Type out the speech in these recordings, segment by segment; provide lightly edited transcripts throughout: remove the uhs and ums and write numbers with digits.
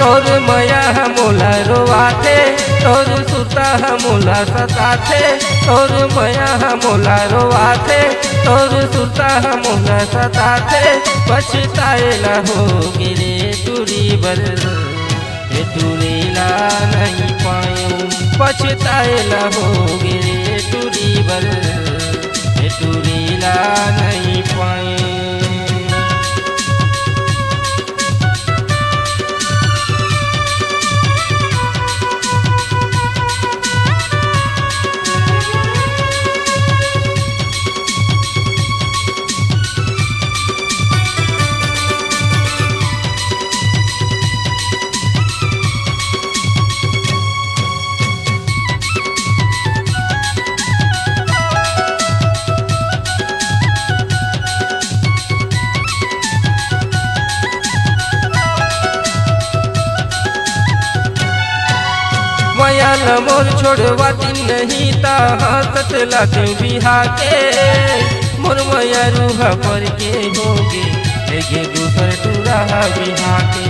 तोर मया मोला रोवाथे, तोर सुरता मोला सताथे। तोर मया मोला रोवाथे, तोर सुरता मोला सताथे। पछताएला होगे रे टूरी बर, ये टूरीला नहीं पायूं। पछताएला होगे रे टूरी बर, ये टूरीला नहीं पायूं। मयाल मोर छोड़वाती नहीं ता हंसत लाते बिहा के। मोर मया रूहा पर के होगे लेगे दूसर टूरा बिहा के।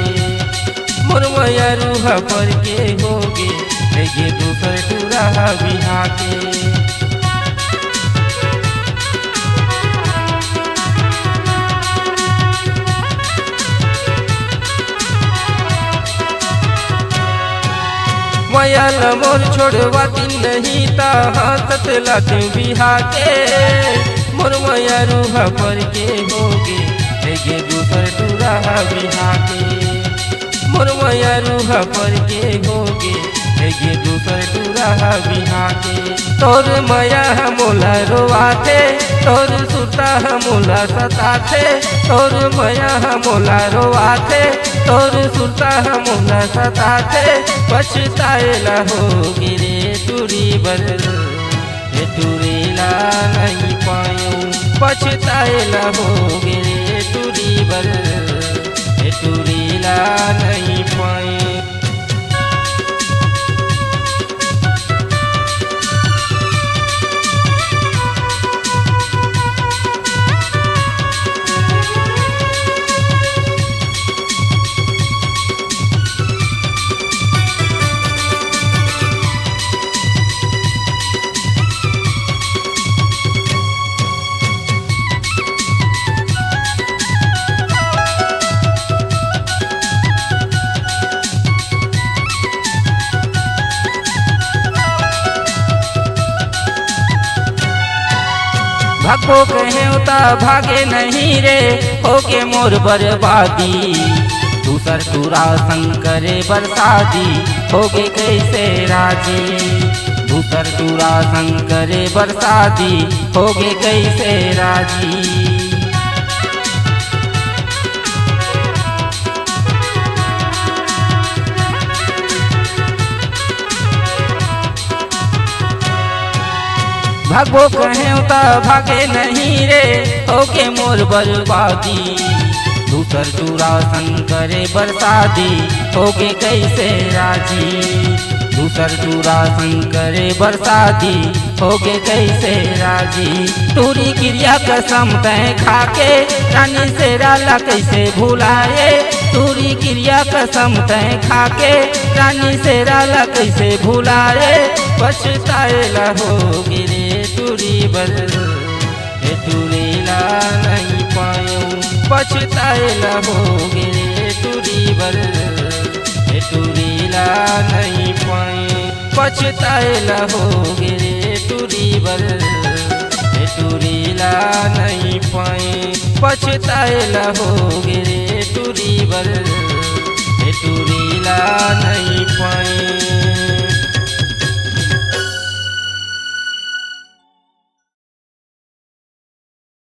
मोर मया रूहा पर के होगे लेगे दूसर टूरा बिहा के। मयाल मोर छोड़वाती नहीं ता हंसत लाते बिहा के। मोर मया रूहा पर के होगे लेगे दूसर टूरा बिहा के। मोर मया रूहा पर के होगे लेगे दूसर टूरा बिहा के। तोर मया मोला रोवाथे, तोर सुरता मोला सताथे। तोर मया मोला रोवाथे, तोर सुरता मोला सताथे। पछताएला होगे रे टूरी बर, ये टूरीला नहीं पायूं। पछताएला होगे रे टूरी बर, ये टूरीला नहीं पायूं। भागो कहे उता भागे नहीं रे होके मोर बर्बादी। दूसर टूरा संग करे बरसादी होगे कैसे राजी। दूसर टूरा संग करे बरसादी होगे कैसे राजी। भागो कहे उता भागे नहीं रे होके मोर बर्बादी। दूसर टूरा संग करे बरसादी होगे कैसे राजी। दूसर टूरा संग करे बरसादी होगे कैसे राजी। टूरी क्रिया कसम तय खाके रानी से राला कैसे भुलाए। टूरी क्रिया कसम तय खाके रानी से राला कैसे भुलाए। पछताएला होगे रे टूरी बर, ये टूरीला नहीं पायूं। पछताएला होगे रे टूरी बर, ये टूरीला नहीं पायूं। पछताएला होगे रे टूरी बर, ये टूरीला नहीं पायूं। पछताएला होगे रे टूरी बर, ये टूरीला नहीं